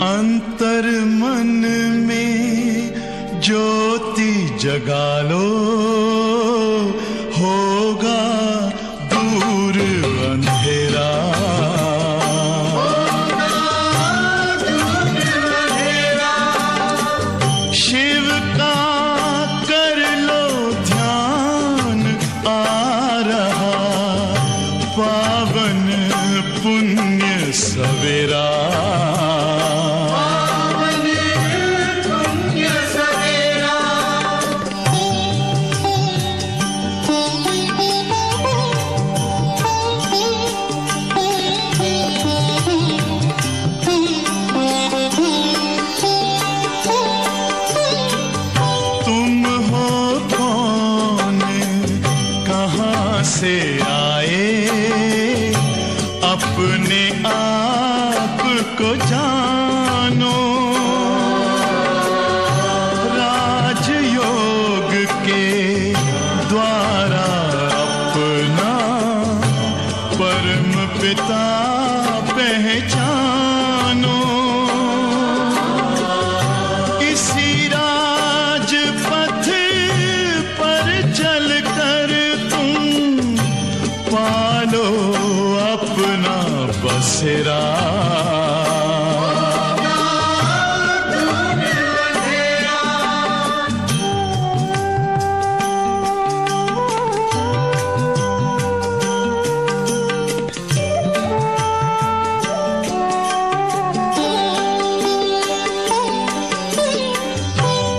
अंतर मन में ज्योति जगा लो, होगा दूर अंधेरा। शिव का कर लो ध्यान, आ रहा पावन पुण्य सवेरा। से आए अपने आप को जानो, राजयोग के द्वारा अपना परम पिता पहचानो। इसी राजपथ पर चलकर पालो अपना बसेरा।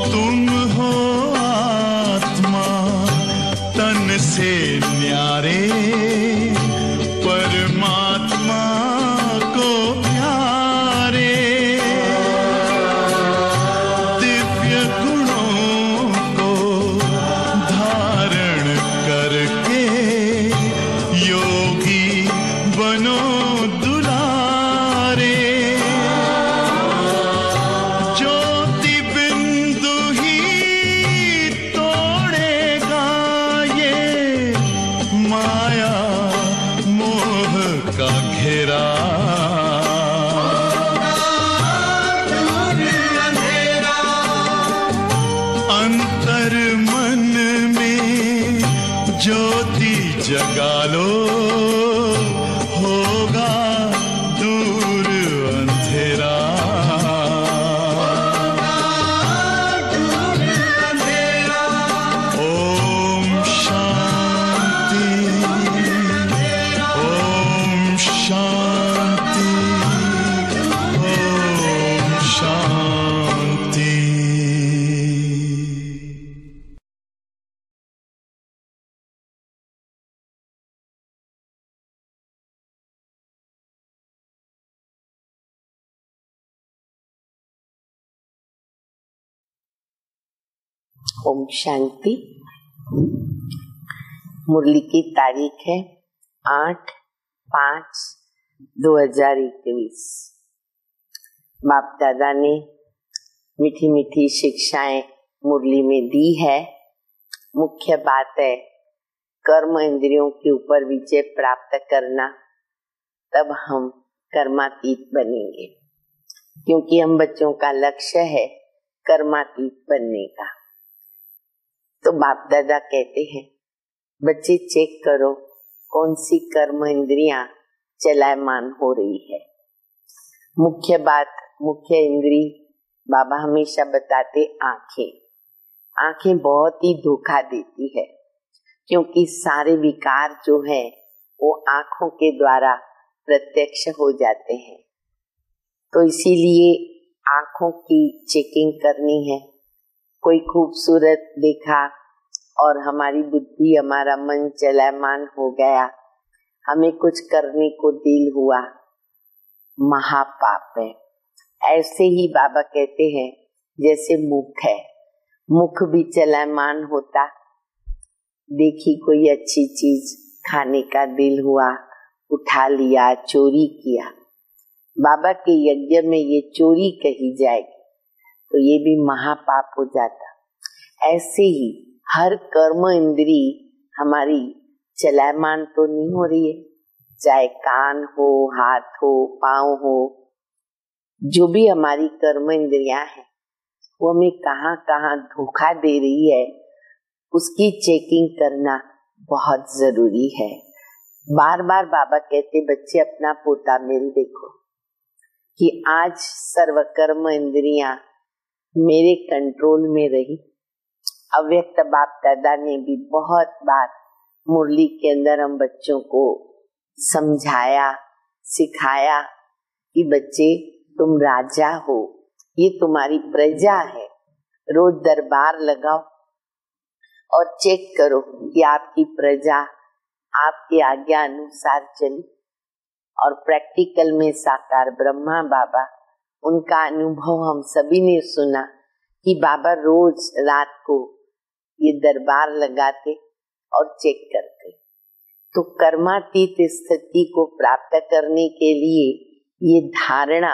तुम हो आत्मा तन से न्यारे, परमात्मा को प्यारे। दिव्य गुणों को धारण करके योगी बनो दुलारे। ज्योति बिंदु ही तोड़ेगा ये माया मोह का घेरा। अंतर मन में ज्योति जगा लो, होगा दूर अंधेरा। ओम शांति, ओम शांति, ओम शांति। ओम शांति। मुरली की तारीख है 8/5/2021। बाप दादा ने मीठी मीठी शिक्षाएं मुरली में दी है। मुख्य बात है कर्म इंद्रियों के ऊपर विजय प्राप्त करना, तब हम कर्मातीत बनेंगे। क्योंकि हम बच्चों का लक्ष्य है कर्मातीत बनने का। तो बाप दादा कहते हैं बच्चे चेक करो कौन सी कर्म इंद्रियां चलायमान हो रही है। मुख्य बात, मुख्य इंद्री बाबा हमेशा बताते आंखें। आंखें बहुत ही धोखा देती है, क्योंकि सारे विकार जो है वो आंखों के द्वारा प्रत्यक्ष हो जाते हैं। तो इसीलिए आंखों की चेकिंग करनी है। कोई खूबसूरत देखा और हमारी बुद्धि, हमारा मन चलायमान हो गया, हमें कुछ करने को दिल हुआ, महापाप है। ऐसे ही बाबा कहते हैं जैसे मुख है, मुख भी चलायमान होता, देखी कोई अच्छी चीज, खाने का दिल हुआ, उठा लिया, चोरी किया। बाबा के यज्ञ में ये चोरी कही जाएगी तो ये भी महापाप हो जाता। ऐसे ही हर कर्म इंद्री हमारी चलायमान तो नहीं हो रही है, चाहे कान हो, हाथ हो, पाँव हो, जो भी हमारी कर्म इंद्रियां हैं वो हमें कहाँ कहाँ धोखा दे रही है, उसकी चेकिंग करना बहुत जरूरी है। बार बार बाबा कहते बच्चे अपना पोता मेल देखो कि आज सर्व कर्म इंद्रियां मेरे कंट्रोल में रही। अव्यक्त बाप दादा ने भी बहुत बार मुरली के अंदर हम बच्चों को समझाया, सिखाया कि बच्चे तुम राजा हो, ये तुम्हारी प्रजा है। रोज दरबार लगाओ और चेक करो कि आपकी प्रजा आपकी आज्ञा अनुसार चली। और प्रैक्टिकल में साकार ब्रह्मा बाबा, उनका अनुभव हम सभी ने सुना कि बाबा रोज रात को ये दरबार लगाते और चेक करते। तो कर्मातीत स्थिति को प्राप्त करने के लिए ये धारणा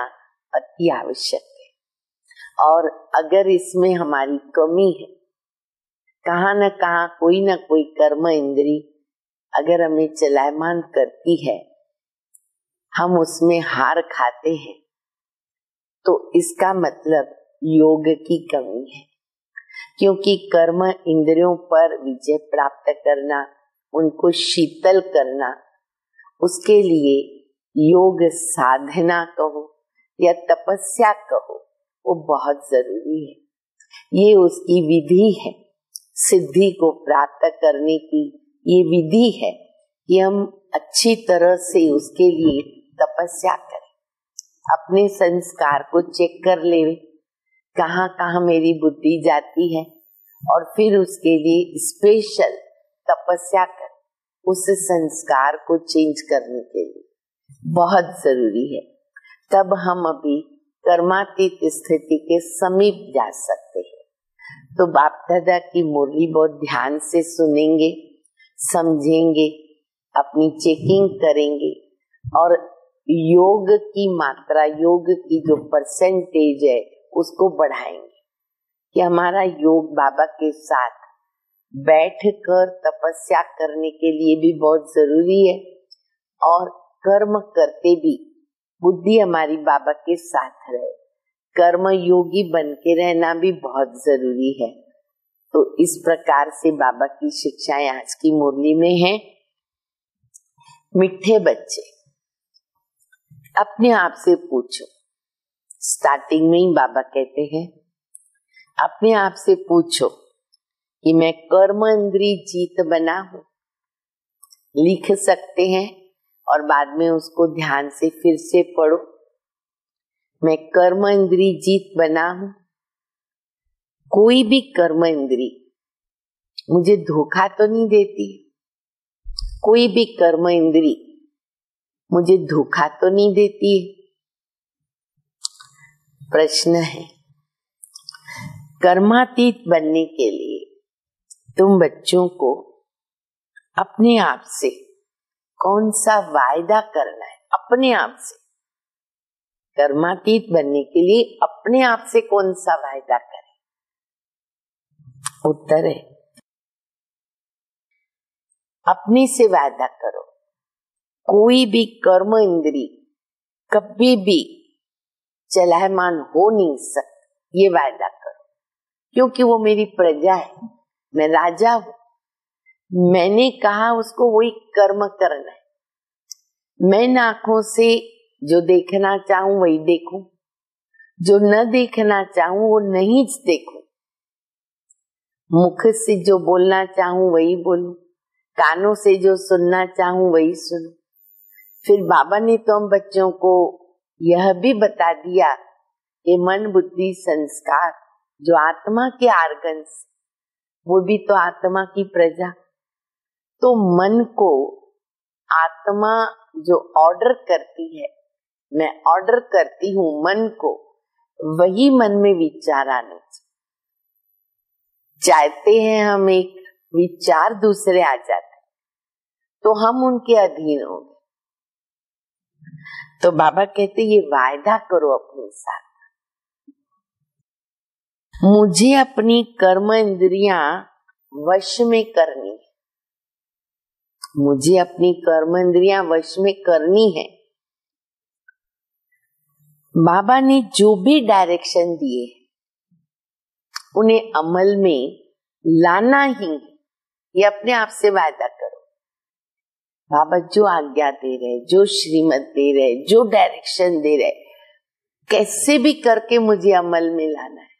अति आवश्यक है। और अगर इसमें हमारी कमी है, कहाँ न कहाँ कोई न कोई कर्म इंद्री अगर हमें चलायमान करती है, हम उसमें हार खाते हैं, तो इसका मतलब योग की कमी है। क्योंकि कर्म इंद्रियों पर विजय प्राप्त करना, उनको शीतल करना, उसके लिए योग साधना कहो या तपस्या कहो, वो बहुत जरूरी है। ये उसकी विधि है, सिद्धि को प्राप्त करने की ये विधि है कि हम अच्छी तरह से उसके लिए तपस्या करें, अपने संस्कार को चेक कर ले, कहाँ कहाँ मेरी बुद्धि जाती है, और फिर उसके लिए स्पेशल तपस्या करें उस संस्कार को चेंज करने के लिए, बहुत जरूरी है। तब हम अभी कर्मातीत स्थिति के समीप जा सकते हैं। तो बाप दादा की मुरली बहुत ध्यान से सुनेंगे, समझेंगे, अपनी चेकिंग करेंगे और योग की मात्रा, योग की जो परसेंटेज है उसको बढ़ाएंगे कि हमारा योग बाबा के साथ बैठकर तपस्या करने के लिए भी बहुत जरूरी है, और कर्म करते भी बुद्धि हमारी बाबा के साथ रहे, कर्म योगी बन के रहना भी बहुत जरूरी है। तो इस प्रकार से बाबा की शिक्षाएं आज की मुरली में है। मिठे बच्चे, अपने आप से पूछो, स्टार्टिंग में ही बाबा कहते हैं अपने आप से पूछो कि मैं कर्म इंद्री जीत बना हूं। लिख सकते हैं और बाद में उसको ध्यान से फिर से पढ़ो। मैं कर्म इंद्री जीत बना हूं। कोई भी कर्म इंद्री मुझे धोखा तो नहीं देती, कोई भी कर्म इंद्री मुझे धोखा तो नहीं देती। प्रश्न है, कर्मातीत बनने के लिए तुम बच्चों को अपने आप से कौन सा वायदा करना है? अपने आप से कर्मातीत बनने के लिए अपने आप से कौन सा वायदा करें? उत्तर है अपने से वायदा करो। कोई भी कर्म इंद्री कभी भी चलायमान हो नहीं सकती, ये वायदा करो। क्योंकि वो मेरी प्रजा है, मैं राजा हूं, मैंने कहा उसको वही कर्म करना है। मैं इन आंखों से जो देखना चाहूं वही देखूं, जो न देखना चाहूं वो नहीं देखूं, मुख से जो बोलना चाहूं वही बोलूं, कानों से जो सुनना चाहूं वही सुनूं। फिर बाबा ने तो हम बच्चों को यह भी बता दिया कि मन बुद्धि संस्कार जो आत्मा के आर्गन्स, वो भी तो आत्मा की प्रजा। तो मन को आत्मा जो ऑर्डर करती है, मैं ऑर्डर करती हूँ मन को, वही मन में विचार आने चाहिए। चाहते हैं हम एक विचार दूसरे आ जाते तो हम उनके अधीन होंगे। तो बाबा कहते ये वायदा करो अपने साथ, मुझे अपनी कर्म इंद्रियां वश में करनी है, मुझे अपनी कर्म इंद्रियां वश में करनी है। बाबा ने जो भी डायरेक्शन दिए उन्हें अमल में लाना ही, ये अपने आप से वायदा करो। बाबा जो आज्ञा दे रहे, जो श्रीमत दे रहे, जो डायरेक्शन दे रहे, कैसे भी करके मुझे अमल में लाना है।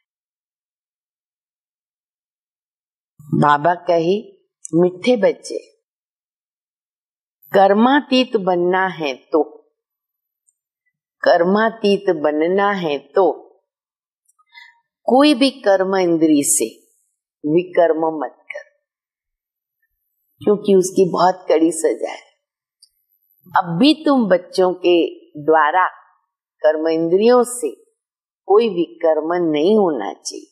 बाबा कहे, मिठे बच्चे, कर्मातीत बनना है तो, कर्मातीत बनना है तो कोई भी कर्म इंद्री से विकर्म मत कर, क्योंकि उसकी बहुत कड़ी सजा है। अब भी तुम बच्चों के द्वारा कर्म इंद्रियों से कोई विकर्म नहीं होना चाहिए।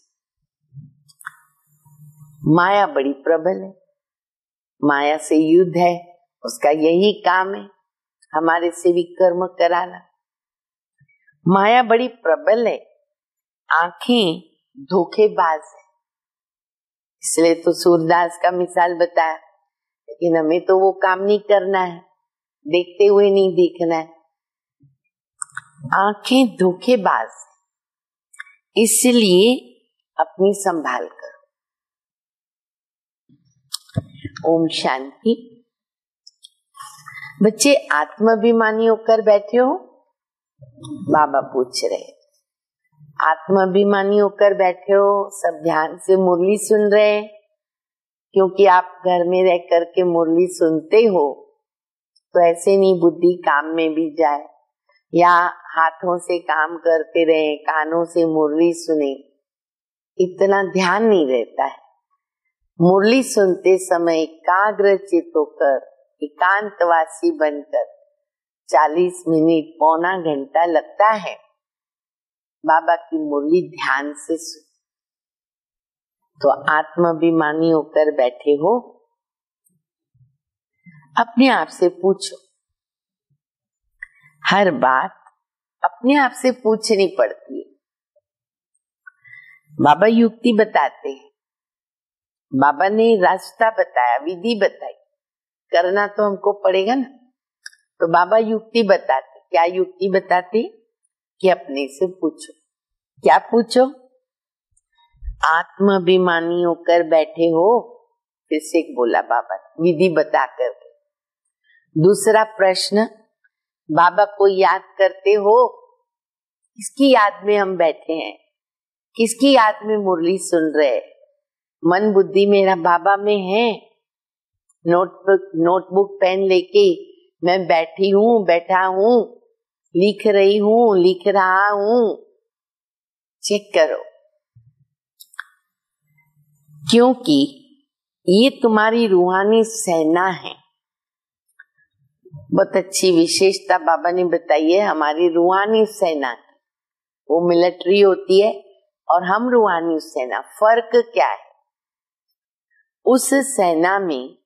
माया बड़ी प्रबल है, माया से युद्ध है, उसका यही काम है हमारे से विकर्म कराना। माया बड़ी प्रबल है, आंखें धोखेबाज है, इसलिए तो सूरदास का मिसाल बताया। लेकिन हमें तो वो काम नहीं करना है, देखते हुए नहीं देखना है। आंखें धोखेबाज, इसलिए अपनी संभाल करो। ओम शांति। बच्चे आत्माभिमानी होकर बैठे हो? बाबा पूछ रहे। आत्माभिमानी होकर बैठे हो, सब ध्यान से मुरली सुन रहे हैं, क्योंकि आप घर में रह करके मुरली सुनते हो तो ऐसे नहीं बुद्धि काम में भी जाए, या हाथों से काम करते रहे, कानों से मुरली सुने, इतना ध्यान नहीं रहता है। मुरली सुनते समय एकाग्रचित होकर, एकांतवासी बनकर 40 मिनट पौना घंटा लगता है बाबा की मुरली ध्यान से सुन। तो आत्माभिमानी होकर बैठे हो, अपने आप से पूछो। हर बात अपने आप से पूछनी पड़ती है। बाबा युक्ति बताते हैं, बाबा ने रास्ता बताया, विधि बताई, करना तो हमको पड़ेगा ना। तो बाबा युक्ति बताते। क्या युक्ति बताते? कि अपने से पूछो। क्या पूछो? आत्माभिमानी होकर बैठे हो, फिर से बोला बाबा विधि बता करके। दूसरा प्रश्न, बाबा को याद करते हो? किसकी याद में हम बैठे हैं? किसकी याद में मुरली सुन रहे? मन बुद्धि मेरा बाबा में है। नोटबुक पेन लेके मैं बैठी हूँ, बैठा हूँ, लिख रही हूँ, लिख रहा हूँ। चेक करो, क्योंकि ये तुम्हारी रूहानी सेना है। बहुत अच्छी विशेषता बाबा ने बताई है हमारी रूहानी सेना की। वो मिलिट्री होती है और हम रूहानी सेना। फर्क क्या है? उस सेना में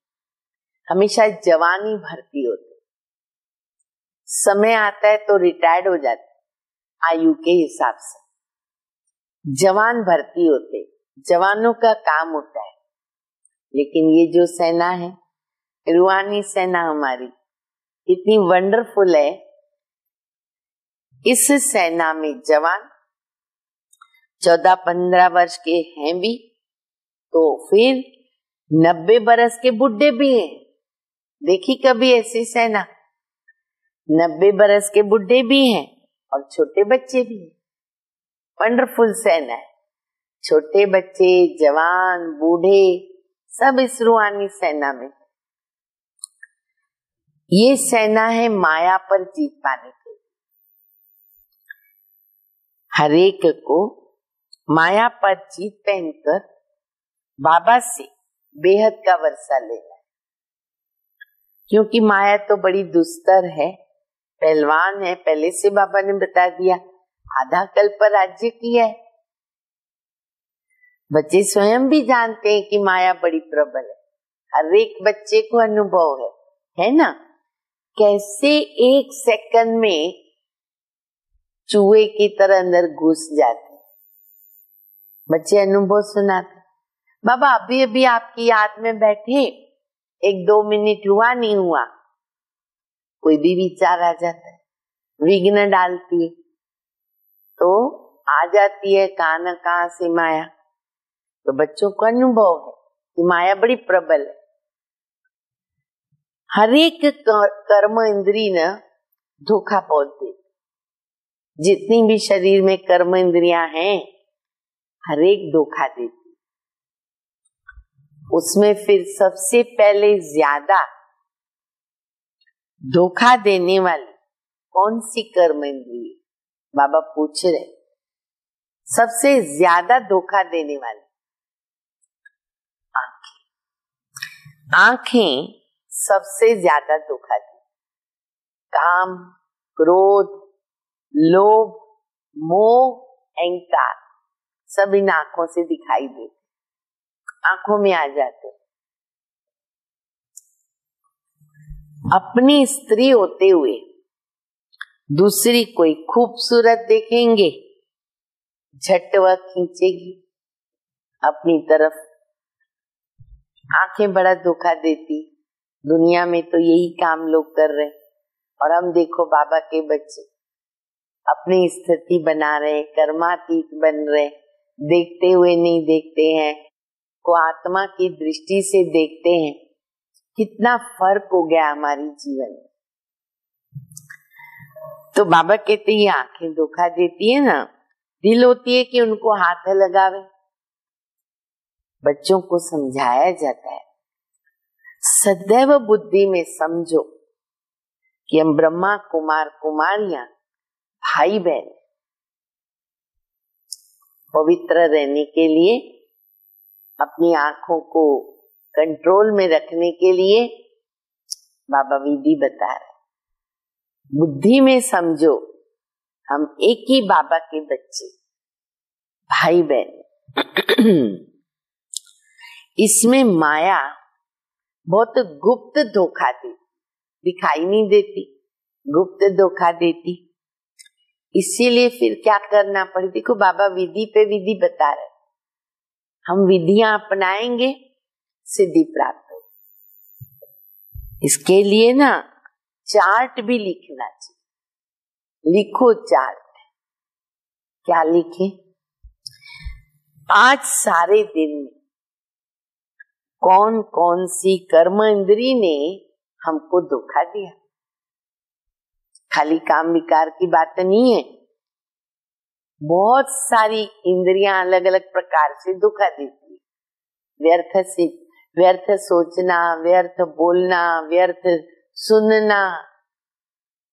हमेशा जवानी भर्ती होती, समय आता है तो रिटायर्ड हो जाते, आयु के हिसाब से जवान भर्ती होते, जवानों का काम होता है। लेकिन ये जो सेना है, रूहानी सेना हमारी, इतनी वंडरफुल है। इस सेना में जवान 14-15 वर्ष के हैं भी, तो फिर 90 बरस के बुढ़े भी हैं। देखी कभी ऐसी सेना? 90 बरस के बुढ़े भी हैं और छोटे बच्चे भी हैं। वंडरफुल सेना है। छोटे बच्चे, जवान, बूढ़े, सब इस रूहानी सेना में। ये सेना है माया पर जीत पाने के लिए। हरेक को माया पर जीत पहनकर बाबा से बेहद का वर्षा लेना है, क्योंकि माया तो बड़ी दुस्तर है, पहलवान है। पहले से बाबा ने बता दिया, आधा कल्प राज्य किया है। बच्चे स्वयं भी जानते हैं कि माया बड़ी प्रबल है। हर एक बच्चे को अनुभव है ना? कैसे 1 सेकंड में चूहे की तरह अंदर घुस जाते। बच्चे अनुभव सुनाते, बाबा अभी अभी आपकी याद में बैठे, 1-2 मिनट हुआ नहीं हुआ, कोई भी विचार आ जाता है, विघ्न डालती है। तो आ जाती है कहाँ न कहाँ से माया। तो बच्चों को अनुभव है कि माया बड़ी प्रबल है। हर एक कर्म इंद्री न धोखा पहुंच देती। जितनी भी शरीर में कर्म इंद्रियां हैं, हर एक धोखा देती। उसमें फिर सबसे पहले ज्यादा धोखा देने वाली कौन सी कर्म इंद्रिय? बाबा पूछ रहे। सबसे ज्यादा धोखा देने वाली आंखें। आंखें सबसे ज्यादा धोखा देती। काम, क्रोध, लोभ, मोह, अहंकार सब इन आंखों से दिखाई देते, आंखों में आ जाते। अपनी स्त्री होते हुए दूसरी कोई खूबसूरत देखेंगे, झट वह खींचेगी अपनी तरफ। आंखें बड़ा धोखा देती। दुनिया में तो यही काम लोग कर रहे, और हम देखो बाबा के बच्चे अपनी स्थिति बना रहे, कर्मातीत बन रहे, देखते हुए नहीं देखते हैं, को आत्मा की दृष्टि से देखते हैं। कितना फर्क हो गया हमारी जीवन में। तो बाबा कहते ये आंखें धोखा देती है ना, दिल होती है कि उनको हाथ लगावे। बच्चों को समझाया जाता है, सदैव बुद्धि में समझो कि हम ब्रह्मा कुमार कुमारियां भाई बहन, पवित्र रहने के लिए, अपनी आंखों को कंट्रोल में रखने के लिए बाबा विधि बता रहे। बुद्धि में समझो हम एक ही बाबा के बच्चे, भाई बहन। इसमें माया बहुत गुप्त धोखा देती, दिखाई नहीं देती, गुप्त धोखा देती। इसीलिए फिर क्या करना पड़े? देखो बाबा विधि पे विधि बता रहे। हम विधियां अपनाएंगे, सिद्धि प्राप्त हो। इसके लिए ना चार्ट भी लिखना चाहिए। लिखो चार्ट। क्या लिखे? आज सारे दिन में कौन कौन सी कर्म इंद्री ने हमको धोखा दिया। खाली काम विकार की बात नहीं है, बहुत सारी इंद्रियां अलग अलग प्रकार से धोखा देती है। व्यर्थ सोचना, व्यर्थ बोलना, व्यर्थ सुनना,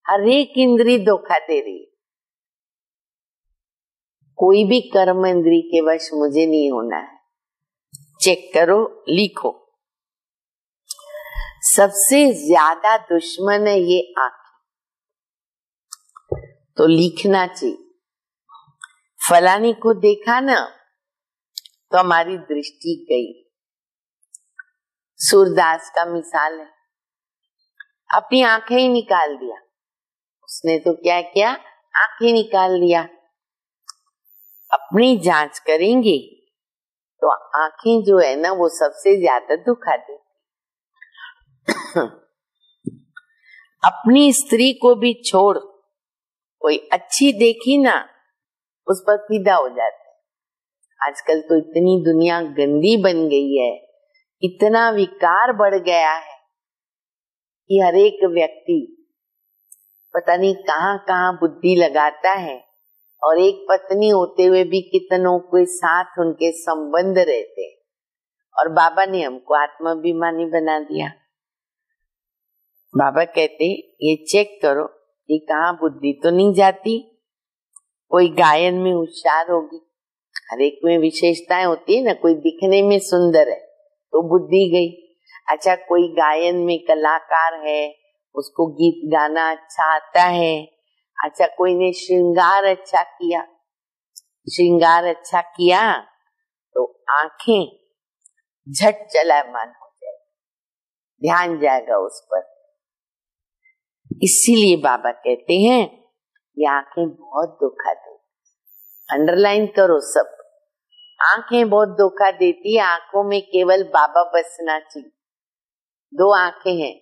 हर एक इंद्री धोखा दे रही है। कोई भी कर्म इंद्री के वश मुझे नहीं होना है। चेक करो, लिखो। सबसे ज्यादा दुश्मन है ये आंखें, तो लिखना चाहिए। फलानी को देखा ना तो हमारी दृष्टि गई। सूरदास का मिसाल है, अपनी आंखें ही निकाल दिया उसने। तो क्या किया? आंखें निकाल दिया। अपनी जांच करेंगे तो आंखें जो है ना वो सबसे ज्यादा धोखा देती। अपनी स्त्री को भी छोड़, कोई अच्छी देखी ना उस पर फिदा हो जाते। आजकल तो इतनी दुनिया गंदी बन गई है, इतना विकार बढ़ गया है कि हर एक व्यक्ति पता नहीं कहाँ कहाँ बुद्धि लगाता है, और एक पत्नी होते हुए भी कितनों के साथ उनके संबंध रहते हैं। और बाबा ने हमको आत्माभिमानी बना दिया। बाबा कहते ये चेक करो कि कहाँ बुद्धि तो नहीं जाती। कोई गायन में होशियार होगी, हर एक में विशेषताएं होती है ना। कोई दिखने में सुंदर है तो बुद्धि गई। अच्छा, कोई गायन में कलाकार है, उसको गीत गाना अच्छा आता है। अच्छा, कोई ने श्रृंगार अच्छा किया, श्रृंगार अच्छा किया तो आंखें झट चलायमान हो जाएगी, ध्यान जाएगा उस पर। इसीलिए बाबा कहते हैं ये आंखें बहुत धोखा देती। अंडरलाइन करो सब, आंखें बहुत धोखा देती। आंखों में केवल बाबा बसना चाहिए। दो आंखें हैं,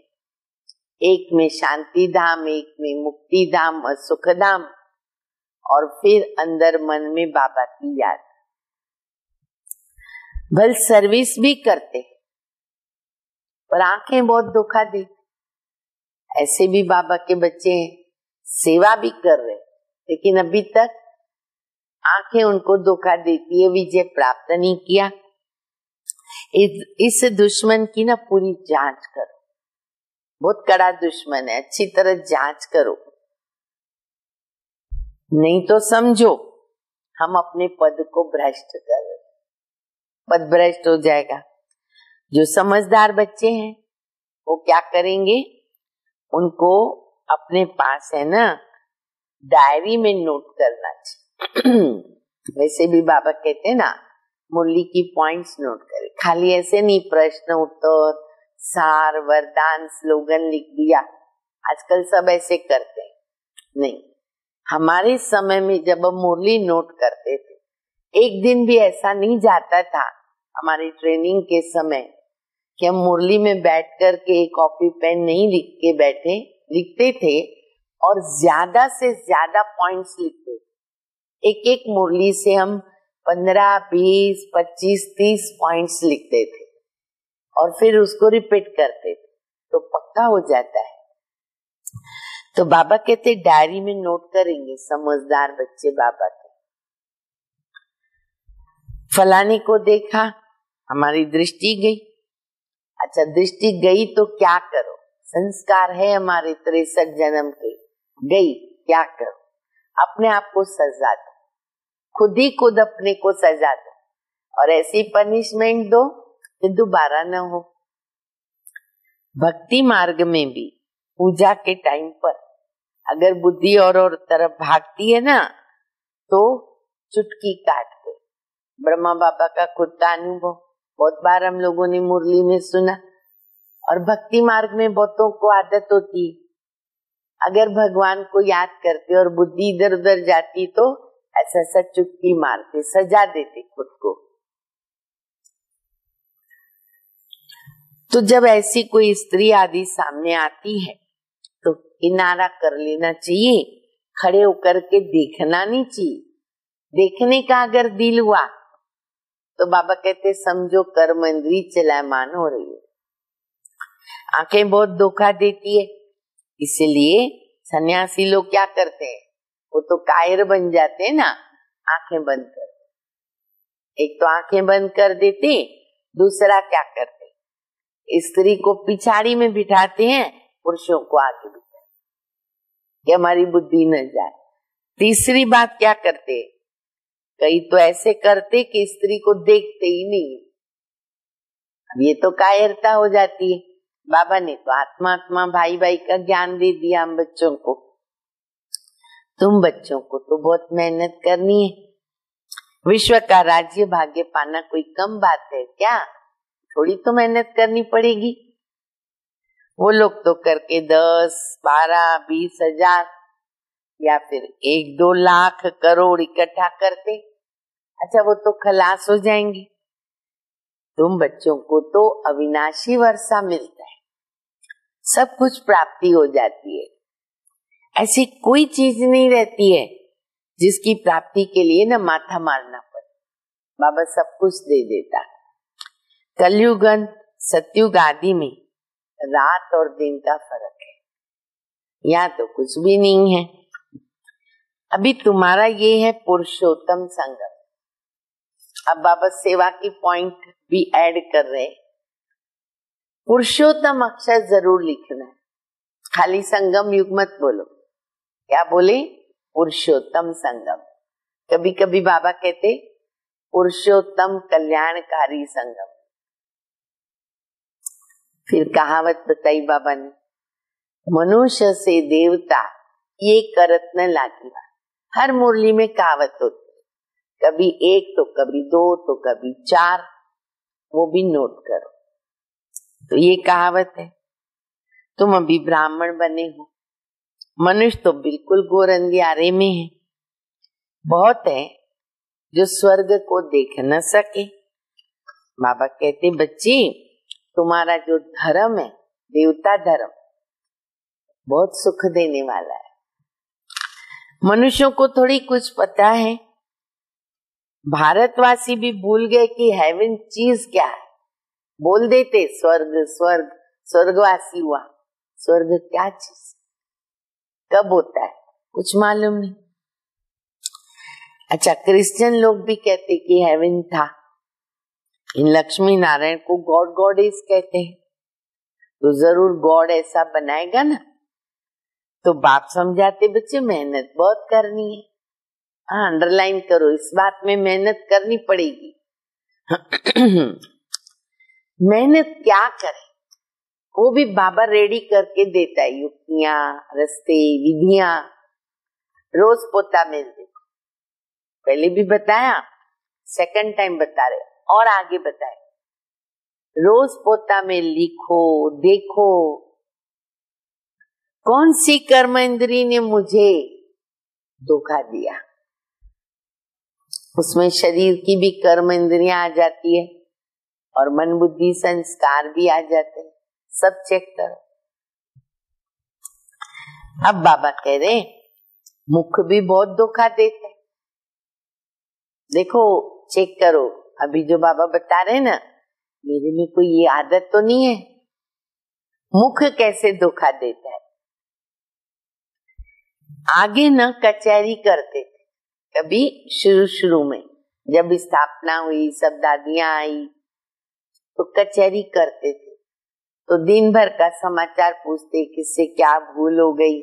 एक में शांति धाम, एक में मुक्ति धाम और सुख धाम। और फिर अंदर मन में बाबा की याद। भल सर्विस भी करते पर आंखें बहुत धोखा देती। ऐसे भी बाबा के बच्चे हैं, सेवा भी कर रहे, लेकिन अभी तक आंखें उनको धोखा देती है, विजय प्राप्त नहीं किया। इस दुश्मन की ना पूरी जांच करो, बहुत कड़ा दुश्मन है, अच्छी तरह जांच करो, नहीं तो समझो हम अपने पद को भ्रष्ट कर रहे, पद भ्रष्ट हो जाएगा। जो समझदार बच्चे हैं वो क्या करेंगे, उनको अपने पास है ना डायरी में नोट करना चाहिए। वैसे भी बाबा कहते हैं ना मुरली की पॉइंट्स नोट करें, खाली ऐसे नहीं प्रश्न उत्तर सार वरदान स्लोगन लिख दिया, आजकल सब ऐसे करते हैं। नहीं, हमारे समय में जब हम मुरली नोट करते थे, एक दिन भी ऐसा नहीं जाता था हमारी ट्रेनिंग के समय कि हम मुरली में बैठ कर के कॉपी पेन नहीं लिख के बैठे, लिखते थे और ज्यादा से ज्यादा पॉइंट्स लिखते थे। एक एक मुरली से हम 15, 20, 25, 30 पॉइंट्स लिखते थे और फिर उसको रिपीट करते थे तो पक्का हो जाता है। तो बाबा कहते डायरी में नोट करेंगे समझदार बच्चे बाबा के। फलाने को देखा, हमारी दृष्टि गई। अच्छा, दृष्टि गई तो क्या करो, संस्कार है हमारे 63 जन्म के, गई क्या करो, अपने आप को सजा दो, खुद ही खुद अपने को सजा दो और ऐसी पनिशमेंट दो कि दोबारा न हो। भक्ति मार्ग में भी पूजा के टाइम पर अगर बुद्धि और तरफ भागती है ना तो चुटकी काट दो। ब्रह्मा बाबा का खुद का अनुभव बहुत बार हम लोगों ने मुरली में सुना। और भक्ति मार्ग में बहुतों को आदत होती, अगर भगवान को याद करते और बुद्धि इधर उधर जाती तो ऐसा ऐसा चुटकी मारते, सजा देते खुद को। तो जब ऐसी कोई स्त्री आदि सामने आती है तो किनारा कर लेना चाहिए, खड़े होकर के देखना नहीं चाहिए। देखने का अगर दिल हुआ तो बाबा कहते समझो कर्म इंद्री चलायमान हो रही है। आंखें बहुत धोखा देती है, इसलिए सन्यासी लोग क्या करते हैं, वो तो कायर बन जाते हैं ना, आंखें बंद कर। एक तो आंखें बंद कर देते, दूसरा क्या करते, स्त्री को पिछाड़ी में बिठाते हैं, पुरुषों को आगे बिठाते कि हमारी बुद्धि न जाए। तीसरी बात क्या करते, कई तो ऐसे करते कि स्त्री को देखते ही नहीं। अब ये तो कायरता हो जाती है। बाबा ने तो आत्मा आत्मा भाई भाई का ज्ञान दे दिया हम बच्चों को। तुम बच्चों को तो बहुत मेहनत करनी है। विश्व का राज्य भाग्य पाना कोई कम बात है क्या, थोड़ी तो मेहनत करनी पड़ेगी। वो लोग तो करके 10, 12, 20 हजार या फिर 1-2 लाख करोड़ इकट्ठा करते। अच्छा, वो तो खलास हो जाएंगे। तुम बच्चों को तो अविनाशी वर्षा मिलता है, सब कुछ प्राप्ति हो जाती है। ऐसी कोई चीज नहीं रहती है जिसकी प्राप्ति के लिए ना माथा मारना पड़े, बाबा सब कुछ दे देता। कलयुग सतयुग आदि में रात और दिन का फर्क है, यहाँ तो कुछ भी नहीं है। अभी तुम्हारा ये है पुरुषोत्तम संगम। अब बाबा सेवा की पॉइंट भी ऐड कर रहे। पुरुषोत्तम अक्षर जरूर लिखना है, खाली संगम युग मत बोलो। क्या बोले, पुरुषोत्तम संगम। कभी कभी बाबा कहते पुरुषोत्तम कल्याणकारी संगम। फिर कहावत बताई बाबा ने, मनुष्य से देवता ये करत न लागिवा। हर मुरली में कहावत होती, कभी 1 तो कभी 2 तो कभी 4, वो भी नोट करो। तो ये कहावत है। तुम अभी ब्राह्मण बने हो, मनुष्य तो बिल्कुल घोर अंधियारे में है। बहुत है जो स्वर्ग को देख न सके। बाबा कहते बच्चे, तुम्हारा जो धर्म है, देवता धर्म, बहुत सुख देने वाला है। मनुष्यों को थोड़ी कुछ पता है। भारतवासी भी भूल गए कि हेवन चीज क्या है। बोल देते स्वर्ग स्वर्ग, स्वर्गवासी हुआ। स्वर्ग क्या चीज, कब होता है, कुछ मालूम नहीं। अच्छा, क्रिश्चियन लोग भी कहते कि हेवन था। इन लक्ष्मी नारायण को गॉड गॉडेस कहते हैं, तो जरूर गॉड ऐसा बनाएगा ना। तो बाप समझाते बच्चे मेहनत बहुत करनी है। हाँ, अंडरलाइन करो, इस बात में मेहनत करनी पड़ेगी। मेहनत क्या करें, वो भी बाबा रेडी करके देता है। युक्तियां, रस्ते, विधियां। रोज पोता मिल देखो, पहले भी बताया, सेकंड टाइम बता रहे और आगे बताए। रोज पोता में लिखो, देखो कौन सी कर्म इंद्री ने मुझे धोखा दिया। उसमें शरीर की भी कर्म इंद्रियां आ जाती है और मन बुद्धि संस्कार भी आ जाते हैं। सब चेक करो। अब बाबा कह रहे मुख भी बहुत धोखा देते हैं। देखो चेक करो, अभी जो बाबा बता रहे ना, मेरे में कोई ये आदत तो नहीं है। मुख कैसे धोखा देता है। आगे न कचहरी करते थे कभी शुरू में, जब स्थापना हुई, सब दादियां आई तो कचहरी करते थे। तो दिन भर का समाचार पूछते, किससे क्या भूल हो गई,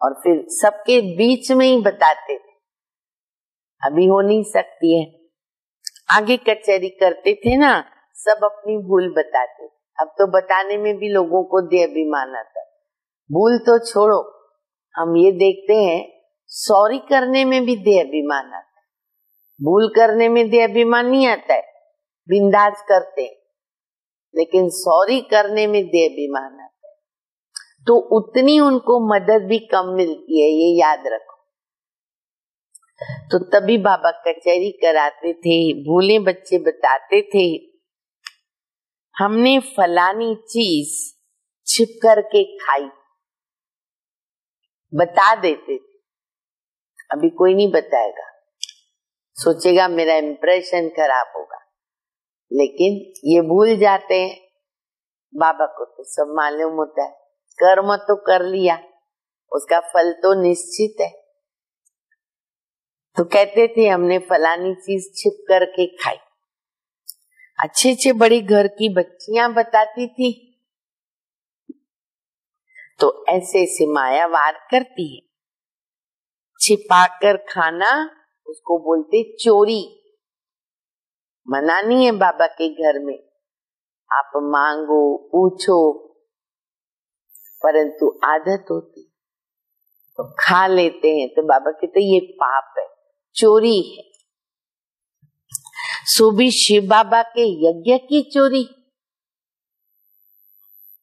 और फिर सबके बीच में ही बताते थे। अभी हो नहीं सकती है। आगे कचहरी करते थे ना, सब अपनी भूल बताते। अब तो बताने में भी लोगों को देह अभिमान आता है। भूल तो छोड़ो, हम ये देखते हैं सॉरी करने में भी देह अभिमान आता है। भूल करने में देह अभिमान नहीं आता है, बिंदास करते, लेकिन सॉरी करने में देह अभिमान आता है। तो उतनी उनको मदद भी कम मिलती है, ये याद रखो। तो तभी बाबा कचहरी कराते थे, भूले बच्चे बताते थे, हमने फलानी चीज छिप करके खाई, बता देते थे। अभी कोई नहीं बताएगा, सोचेगा मेरा इंप्रेशन खराब होगा, लेकिन ये भूल जाते हैं। बाबा को तो सब मालूम होता है, कर्म तो कर लिया, उसका फल तो निश्चित है। तो कहते थे हमने फलानी चीज छिप करके खाई। अच्छे अच्छे बड़ी घर की बच्चियां बताती थी, तो ऐसे ऐसे माया वार करती है। छिपाकर खाना उसको बोलते चोरी। मना नहीं है बाबा के घर में, आप मांगो पूछो, परंतु आदत होती तो खा लेते हैं। तो बाबा कहते ये पाप है, चोरी है। सो भी शिव बाबा के यज्ञ की चोरी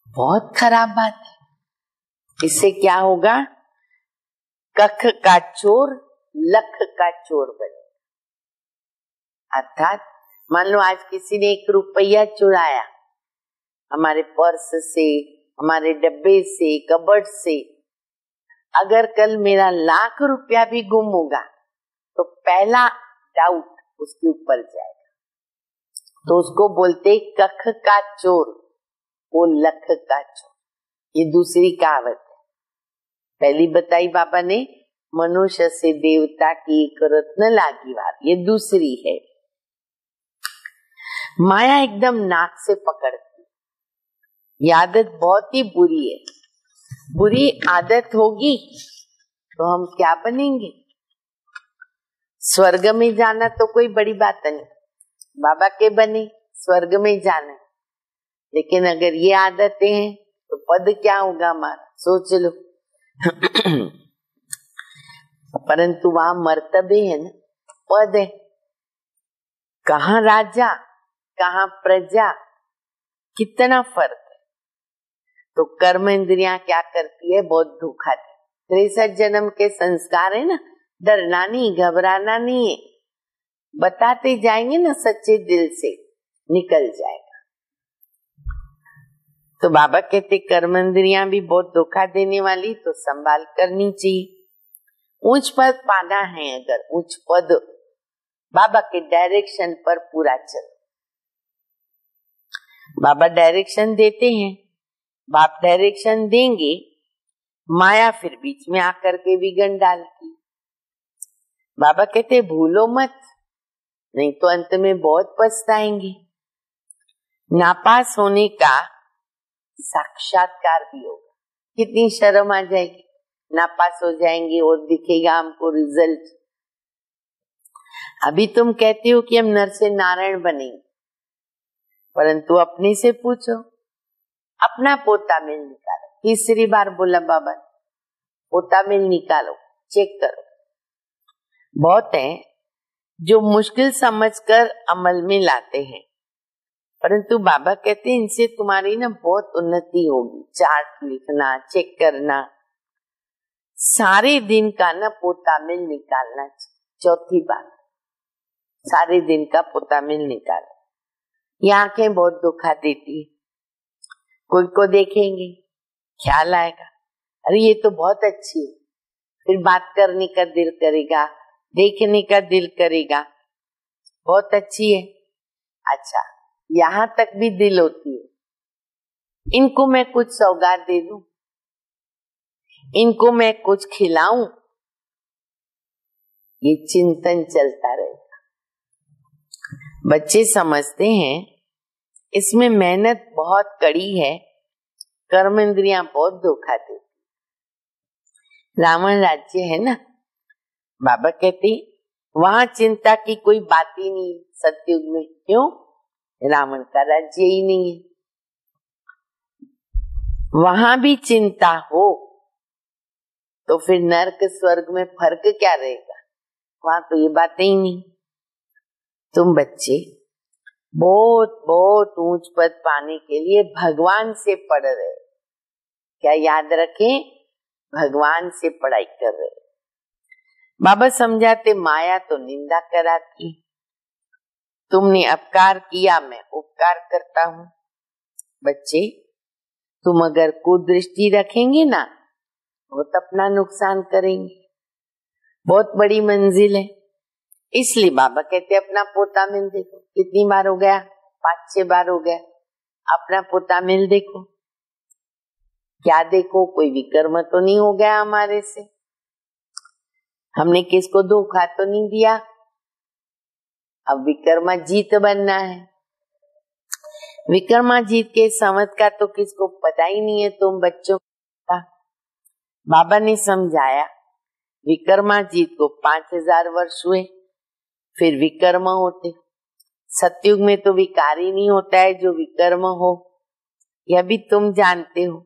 बहुत खराब बात है। इससे क्या होगा, कख का चोर लख का चोर बने। अर्थात मान लो आज किसी ने 1 रुपया चुराया हमारे पर्स से, हमारे डब्बे से, कबर्ड से, अगर कल मेरा 1,00,000 रुपया भी गुम होगा तो पहला डाउट उसके ऊपर जाएगा। तो उसको बोलते कख का चोर, वो लख का चोर। ये दूसरी कहावत है। पहली बताई बाबा ने, मनुष्य से देवता की एक रत्न लागी वार, ये दूसरी है। माया एकदम नाक से पकड़ती, ये आदत बहुत ही बुरी है। बुरी आदत होगी तो हम क्या बनेंगे। स्वर्ग में जाना तो कोई बड़ी बात नहीं, बाबा के बने स्वर्ग में जाना, लेकिन अगर ये आदतें हैं तो पद क्या होगा हमारा, सोच लो। परंतु वहां मर्तबे है ना, पद है। कहाँ राजा कहाँ प्रजा, कितना फर्क है। तो कर्म इंद्रियां क्या करती है, बहुत धोखा दी। 63 जन्म के संस्कार है ना, डरना नहीं, घबराना नहीं है। बताते जाएंगे ना सच्चे दिल से, निकल जाएगा। तो बाबा कहते कर्म इंद्रियां भी बहुत धोखा देने वाली, तो संभाल करनी चाहिए। ऊंच पद पाना है, अगर ऊंच पद बाबा के डायरेक्शन पर पूरा चल। बाबा डायरेक्शन देते हैं, बाप डायरेक्शन देंगे, माया फिर बीच में आकर के विघन डालती। बाबा कहते भूलो मत, नहीं तो अंत में बहुत पछताएंगे। नापास होने का साक्षात्कार भी होगा, कितनी शर्म आ जाएगी। नापास हो जाएंगे और दिखेगा हमको रिजल्ट। अभी तुम कहते हो कि हम नर से नारायण बनेंगे, परंतु अपने से पूछो, अपना पोता मिल निकालो। तीसरी बार बोला बाबा, पोता मिल निकालो, चेक करो। बहुत है जो मुश्किल समझकर अमल में लाते हैं, परंतु बाबा कहते हैं इनसे तुम्हारी ना बहुत उन्नति होगी। चार्ट लिखना, चेक करना, सारे दिन का ना पोता मिल निकालना। चौथी बात, सारे दिन का पोता मिल निकालो। ये आंखें बहुत दुखा देती है, कोई को देखेंगे ख्याल आएगा अरे ये तो बहुत अच्छी है, फिर बात करने का दिल करेगा, देखने का दिल करेगा, बहुत अच्छी है। अच्छा, यहाँ तक भी दिल होती है, इनको मैं कुछ सौगात दे दूं, इनको मैं कुछ खिलाऊं, ये चिंतन चलता रहेगा। बच्चे समझते हैं इसमें मेहनत बहुत कड़ी है, कर्म इंद्रियां बहुत धोखा देती। रावण राज्य है ना, बाबा कहते वहां चिंता की कोई बात ही नहीं सतयुग में। क्यों? रावण का राज्य ही नहीं है। वहां भी चिंता हो तो फिर नरक स्वर्ग में फर्क क्या रहेगा? वहां तो ये बातें ही नहीं। तुम बच्चे बहुत बहुत ऊंच पद पाने के लिए भगवान से पढ़ रहे, क्या याद रखें? भगवान से पढ़ाई कर रहे। बाबा समझाते माया तो निंदा कराती, तुमने अपकार किया मैं उपकार करता हूं। बच्चे तुम अगर कुदृष्टि रखेंगे ना, वो तो अपना नुकसान करेंगे। बहुत बड़ी मंजिल है, इसलिए बाबा कहते अपना पोता मिल देखो। कितनी बार हो गया? 5-6 बार हो गया। अपना पोता मिल देखो। क्या देखो? कोई विकर्म तो नहीं हो गया हमारे से? हमने किसको धोखा तो नहीं दिया? अब विक्रमाजीत बनना है। विक्रमाजीत के संवत का तो किसको पता ही नहीं है, तुम बच्चों का। बाबा ने समझाया विक्रमाजीत को 5000 वर्ष हुए, फिर विकर्म होते। सतयुग में तो विकार ही नहीं होता है जो विकर्म हो, यह भी तुम जानते हो,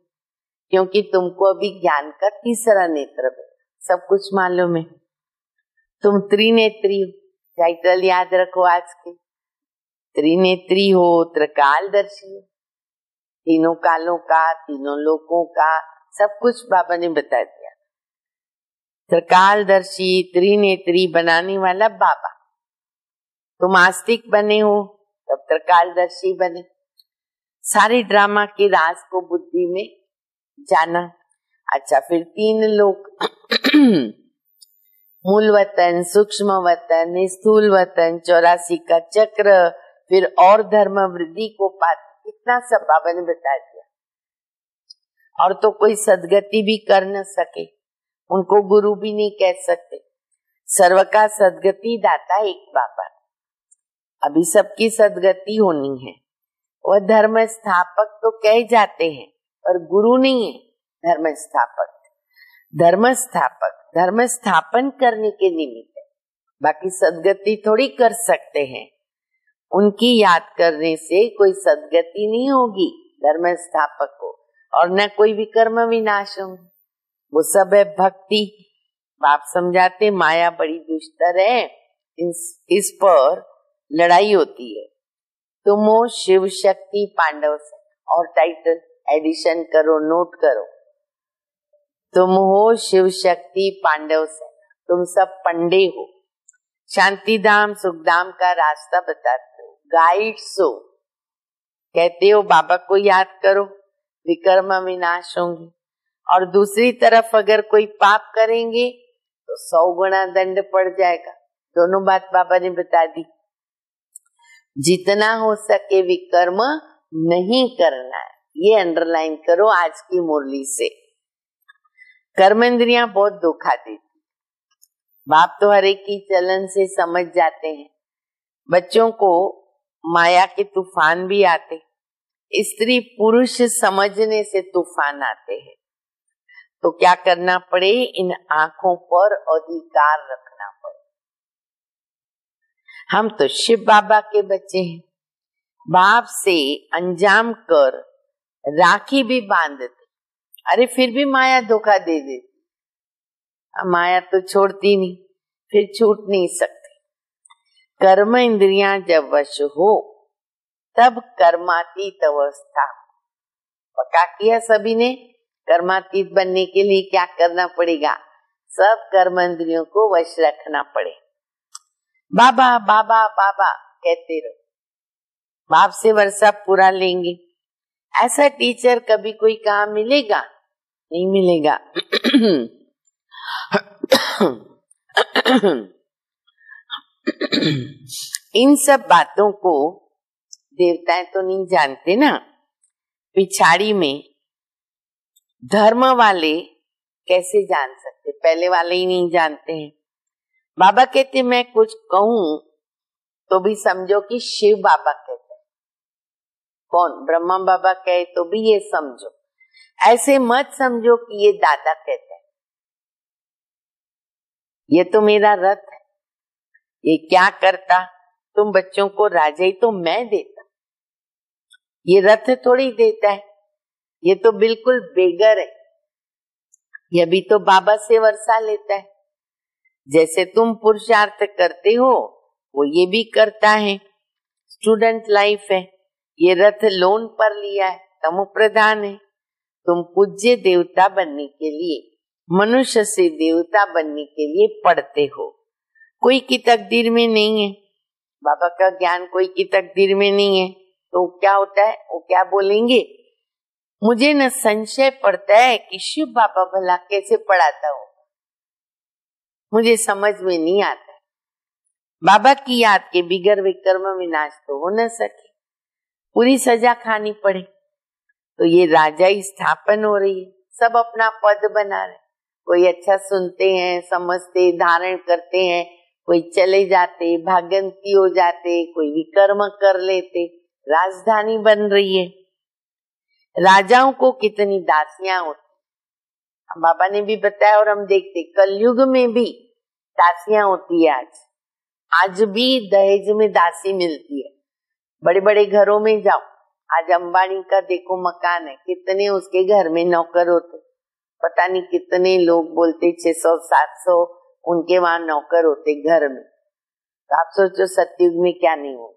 क्योंकि तुमको अभी ज्ञान का तीसरा नेत्र है, सब कुछ मालूम है। तुम त्रिनेत्री हो, टाइटल याद रखो आज के। त्रिनेत्री हो, त्रिकालदर्शी हो, तीनों कालों का, तीनों लोकों का सब कुछ बाबा ने बता दिया। त्रिकालदर्शी त्रिनेत्री बनाने वाला बाबा। तुम आस्तिक बने हो तब त्रिकालदर्शी बने। सारे ड्रामा के राज को बुद्धि में जाना। अच्छा, फिर 3 लोक मूल वतन, सूक्ष्म वतन, स्थूल वतन, 84 का चक्र, फिर और धर्म वृद्धि को पाते, इतना सब बाबा ने बता दिया। और तो कोई सदगति भी कर न सके, उनको गुरु भी नहीं कह सकते। सर्व का सदगति दाता एक बाबा। अभी सबकी सदगति होनी है। वह धर्म स्थापक तो कह जाते हैं, पर गुरु नहीं है धर्म स्थापक। धर्म स्थापक धर्म स्थापन करने के निमित्त है, बाकी सदगति थोड़ी कर सकते हैं। उनकी याद करने से कोई सदगति नहीं होगी धर्म स्थापक को, और न कोई विकर्म विनाश होंगे। वो सब है भक्ति। बाप समझाते माया बड़ी दुष्टर है, इस पर लड़ाई होती है। तुम हो शिव शक्ति पांडव से, और टाइटल एडिशन करो, नोट करो। तुम हो शिव शक्ति पांडव से, तुम सब पंडे हो। शांतिधाम सुखधाम का रास्ता बताते हो, गाइड्स हो। कहते हो बाबा को याद करो, विकर्म विनाश होंगे। और दूसरी तरफ अगर कोई पाप करेंगे तो 100 गुना दंड पड़ जाएगा। दोनों बात बाबा ने बता दी। जितना हो सके विकर्म नहीं करना है, ये अंडरलाइन करो आज की मुरली से। कर्म इंद्रियां बहुत धोखा देती। बाप तो हर एक की चलन से समझ जाते हैं। बच्चों को माया के तूफान भी आते, स्त्री पुरुष समझने से तूफान आते हैं। तो क्या करना पड़े, इन आंखों पर अधिकार रखना पड़े। हम तो शिव बाबा के बच्चे हैं। बाप से अंजाम कर राखी भी बांधते, अरे फिर भी माया धोखा दे देती। माया तो छोड़ती नहीं, फिर छूट नहीं सकती। कर्म इंद्रियां जब वश हो तब कर्मातीत अवस्था। पक्का किया सभी ने। कर्मातीत बनने के लिए क्या करना पड़ेगा, सब कर्म इंद्रियों को वश रखना पड़े। बाबा बाबा बाबा कहते रहो, बाप से वर्षा पूरा लेंगे। ऐसा टीचर कभी कोई कहाँ मिलेगा, नहीं मिलेगा। इन सब बातों को देवताएं तो नहीं जानते ना। पिछाड़ी में धर्म वाले कैसे जान सकते, पहले वाले ही नहीं जानते हैं। बाबा कहते मैं कुछ कहूं तो भी समझो कि शिव बाबा कहते हैं। कौन, ब्रह्मा बाबा कहे तो भी ये समझो। ऐसे मत समझो कि ये दादा कहते हैं। ये तो मेरा रथ है, ये क्या करता, तुम बच्चों को राजाई तो मैं देता, ये रथ थोड़ी देता है। ये तो बिल्कुल बेगर है, ये भी तो बाबा से वर्षा लेता है। जैसे तुम पुरुषार्थ करते हो वो ये भी करता है। स्टूडेंट लाइफ है, ये रथ लोन पर लिया है, तमो प्रधान है। तुम पूज्य देवता बनने के लिए, मनुष्य से देवता बनने के लिए पढ़ते हो। कोई की तकदीर में नहीं है, बाबा का ज्ञान कोई की तकदीर में नहीं है। तो क्या होता है, वो क्या बोलेंगे, मुझे न संशय पड़ता है कि शिव बाबा भला कैसे पढ़ाता हो, मुझे समझ में नहीं आता है। बाबा की याद के बिगर विकर्म विनाश तो हो न सके, पूरी सजा खानी पड़े। तो ये राजाई स्थापन हो रही है, सब अपना पद बना रहे। कोई अच्छा सुनते हैं, समझते, धारण करते हैं, कोई चले जाते, भागंती हो जाते, कोई विकर्म कर लेते। राजधानी बन रही है। राजाओं को कितनी दासियां होती, बाबा ने भी बताया और हम देखते कलयुग में भी दासियां होती है। आज भी दहेज में दासी मिलती है। बड़े बड़े घरों में जाओ, आज अंबानी का देखो मकान है, कितने उसके घर में नौकर होते, पता नहीं कितने लोग बोलते 600-700 उनके वहां नौकर होते घर में। तो आप सोचो सतयुग में क्या नहीं होगा।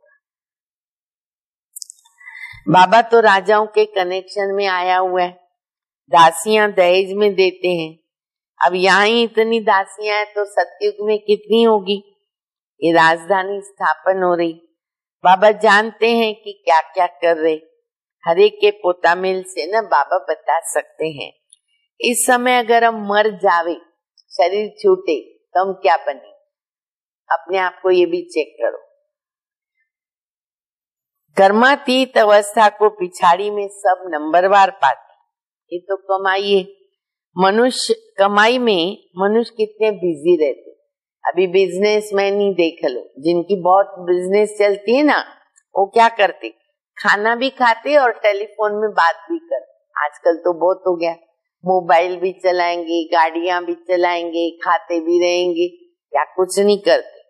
बाबा तो राजाओं के कनेक्शन में आया हुआ है, दासियां दहेज में देते हैं। अब यहाँ ही इतनी दासियां हैं तो सतयुग में कितनी होगी। ये राजधानी स्थापन हो रही। बाबा जानते हैं कि क्या क्या कर रहे। हर एक के पोता मिल से ना बाबा बता सकते हैं। इस समय अगर हम मर जावे, शरीर छूटे, तो हम क्या बने, अपने आप को ये भी चेक करो। कर्मातीत अवस्था को पिछाड़ी में सब नंबरवार पाते। ये तो कमाई है। मनुष्य कमाई में मनुष्य कितने बिजी रहते। अभी बिजनेसमैन ही देख लो, जिनकी बहुत बिजनेस चलती है ना, वो क्या करते, खाना भी खाते और टेलीफोन में बात भी करते। आजकल तो बहुत हो गया, मोबाइल भी चलाएंगे, गाड़ियां भी चलाएंगे, खाते भी रहेंगे, क्या कुछ नहीं करते।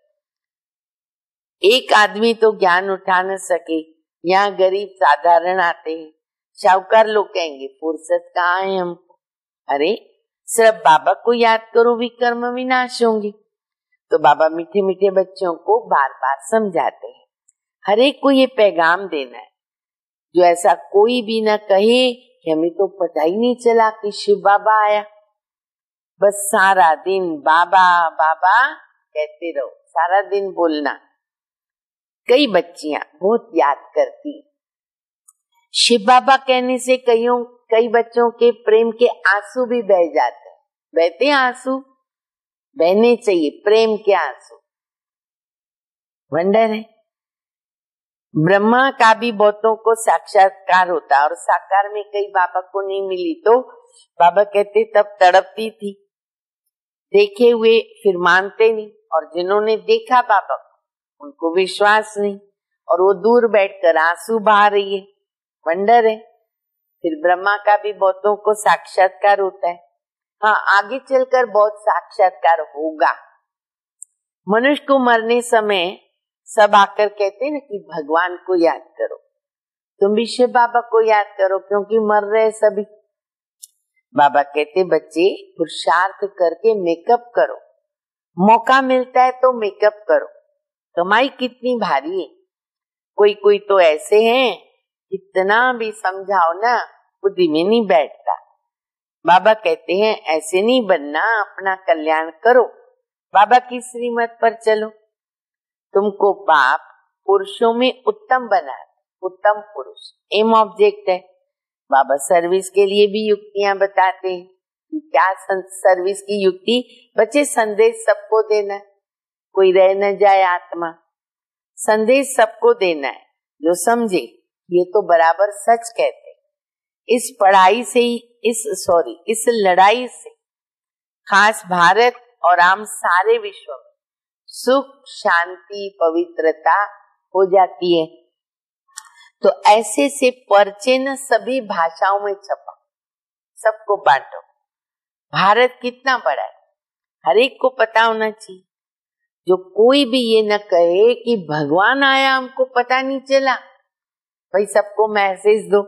एक आदमी तो ज्ञान उठा न सके, यहाँ गरीब साधारण आते हैं, शाहूकार लोग कहेंगे फुर्सत कहाँ है हमको। अरे सिर्फ बाबा को याद करो, विकर्म विनाश होंगे। तो बाबा मीठे मीठे बच्चों को बार बार समझाते हैं। हर एक को ये पैगाम देना है, जो ऐसा कोई भी न कहे कि हमें तो पता ही नहीं चला कि शिव बाबा आया। बस सारा दिन बाबा बाबा कहते रहो, सारा दिन बोलना। कई बच्चियां बहुत याद करती, शिव बाबा कहने से कई बच्चों के प्रेम के आंसू भी बह जाते हैं। बहते आंसू, बहने चाहिए प्रेम के आंसू। वंडर है। ब्रह्मा का भी बहुतों को साक्षात्कार होता और साकार में कई बाबा को नहीं मिली तो बाबा कहते तब तड़पती थी, देखे हुए फिर मानते नहीं, और जिन्होंने देखा बाबा को उनको विश्वास नहीं और वो दूर बैठकर आंसू बहा रही है। वंडर है। फिर ब्रह्मा का भी बहुतों को साक्षात्कार होता है। हाँ, आगे चलकर बहुत साक्षात्कार होगा। मनुष्य को मरने समय सब आकर कहते हैं ना कि भगवान को याद करो, तुम भी शिव बाबा को याद करो क्योंकि मर रहे सभी। बाबा कहते बच्चे पुरुषार्थ करके मेकअप करो, मौका मिलता है तो मेकअप करो। कमाई कितनी भारी है। कोई कोई तो ऐसे हैं कितना भी समझाओ ना बुद्धि में नहीं बैठता। बाबा कहते हैं ऐसे नहीं बनना, अपना कल्याण करो, बाबा की श्रीमत पर चलो। तुमको बाप पुरुषों में उत्तम बना, उत्तम पुरुष एम ऑब्जेक्ट है। बाबा सर्विस के लिए भी युक्तियां बताते हैं कि क्या सर्विस की युक्ति। बच्चे संदेश सबको देना है, कोई रह न जाए आत्मा। संदेश सबको देना है, जो समझे ये तो बराबर सच कहते। इस पढ़ाई से ही इस लड़ाई से खास भारत और आम सारे विश्व में सुख शांति पवित्रता हो जाती है। तो ऐसे से पर्चे न सभी भाषाओं में छपा, सबको बांटो। भारत कितना बड़ा है, हर एक को पता होना चाहिए। जो कोई भी ये न कहे कि भगवान आया हमको पता नहीं चला, भाई सबको मैसेज दो।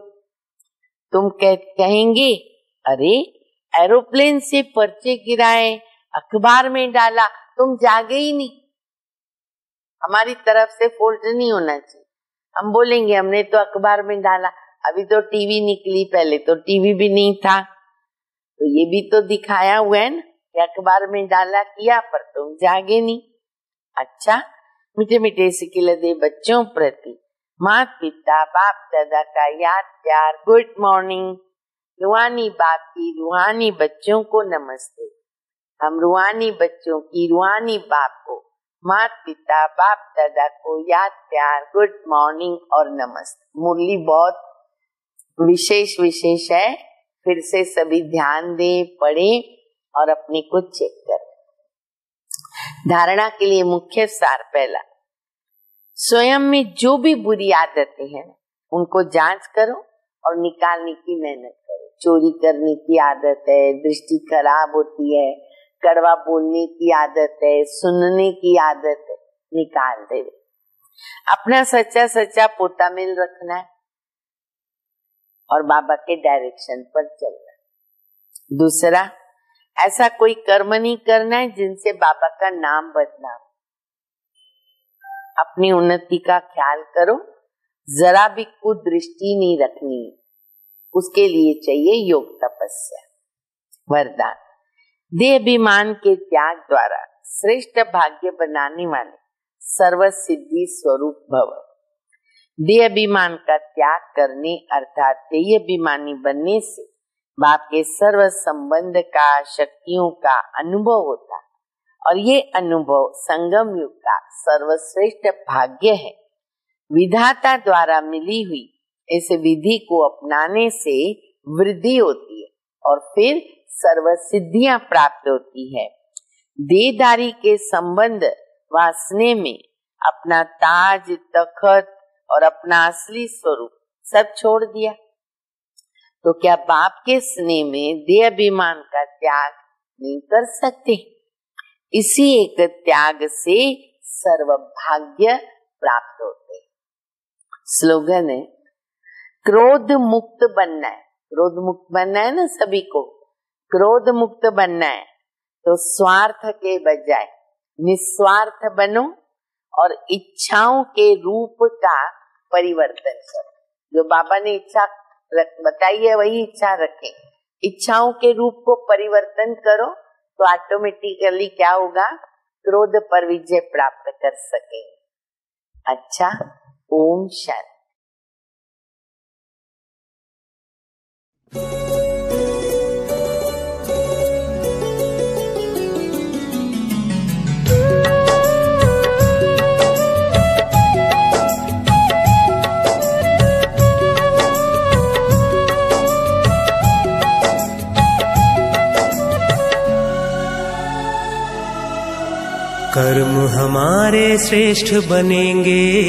तुम कहेंगे अरे एरोप्लेन से पर्चे गिराए, अखबार में डाला, तुम जागे ही नहीं। हमारी तरफ से फॉल्ट नहीं होना चाहिए। हम बोलेंगे हमने तो अखबार में डाला, अभी तो टीवी निकली, पहले तो टीवी भी नहीं था, तो ये भी तो दिखाया हुआ है ना कि अखबार में डाला किया, पर तुम जागे नहीं। अच्छा, मीठे मीठे सिखिले दे बच्चों प्रति माता पिता बाप दादा का याद प्यार, गुड मॉर्निंग। रूहानी बाप की रूहानी बच्चों को नमस्ते। हम रूहानी बच्चों की रूहानी बाप को, माता पिता बाप दादा को याद प्यार, गुड मॉर्निंग और नमस्ते। मुरली बहुत विशेष है, फिर से सभी ध्यान दें, पढ़ें और अपने को चेक करें। धारणा के लिए मुख्य सार पहला, स्वयं में जो भी बुरी आदतें हैं उनको जांच करो और निकालने की मेहनत करो। चोरी करने की आदत है, दृष्टि खराब होती है, कड़वा बोलने की आदत है, सुनने की आदत है, निकाल दे। अपना सच्चा पोता मिल रखना है और बाबा के डायरेक्शन पर चलना है। दूसरा, ऐसा कोई कर्म नहीं करना है जिनसे बाबा का नाम बदनाम। अपनी उन्नति का ख्याल करो, जरा भी कुदृष्टि नहीं रखनी, उसके लिए चाहिए योग तपस्या। वरदान, देह अभिमान के त्याग द्वारा श्रेष्ठ भाग्य बनाने वाले सर्व सिद्धि स्वरूप भव। देह अभिमान का त्याग करने अर्थात देह अभिमानी बनने से बाप के सर्व संबंध का, शक्तियों का अनुभव होता है और ये अनुभव संगम युग का सर्वश्रेष्ठ भाग्य है। विधाता द्वारा मिली हुई इस विधि को अपनाने से वृद्धि होती है और फिर सर्व सिद्धियां प्राप्त होती है। देहधारी के संबंध वासने में अपना ताज तखत और अपना असली स्वरूप सब छोड़ दिया, तो क्या बाप के स्नेह में देह अभिमान का त्याग नहीं कर सकते? इसी एक त्याग से सर्व भाग्य प्राप्त होते हैं। स्लोगन है, क्रोध मुक्त बनना है। क्रोध मुक्त बनना है ना सभी को, क्रोध मुक्त बनना है तो स्वार्थ के बजाय निस्वार्थ बनो और इच्छाओं के रूप का परिवर्तन करो। जो बाबा ने इच्छा बताई है वही इच्छा रखें। इच्छाओं के रूप को परिवर्तन करो तो ऑटोमेटिकली क्या होगा, क्रोध पर विजय प्राप्त कर सकेंगे। अच्छा, ओम शांति। कर्म हमारे श्रेष्ठ बनेंगे,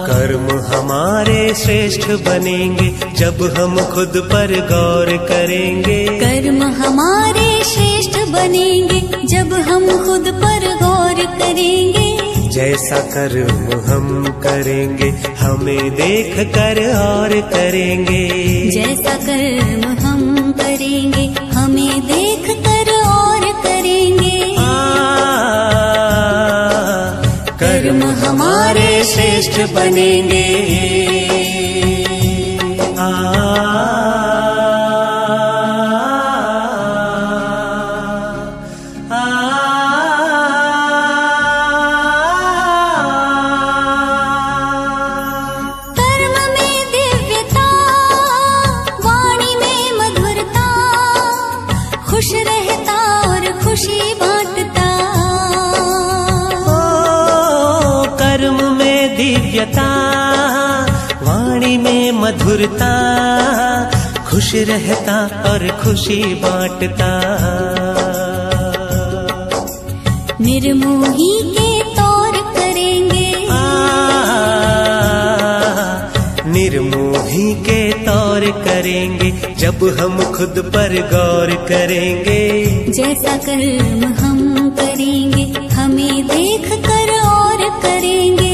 कर्म हमारे श्रेष्ठ बनेंगे जब हम खुद पर गौर करेंगे। कर्म हमारे श्रेष्ठ बनेंगे जब हम खुद पर गौर करेंगे। जैसा कर्म हम करेंगे हमें देख कर और करेंगे। जैसा कर्म हम करेंगे हमें देख कर और करेंगे। कर्म हमारे श्रेष्ठ बनेंगे। वाणी में मधुरता, खुश रहता और खुशी बांटता। निर्मोही के तौर करेंगे, निर्मोही के तौर करेंगे जब हम खुद पर गौर करेंगे। जैसा कर्म हम करेंगे हमें देख कर और करेंगे।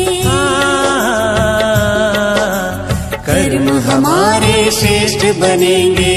कर्म हमारे श्रेष्ठ बनेंगे।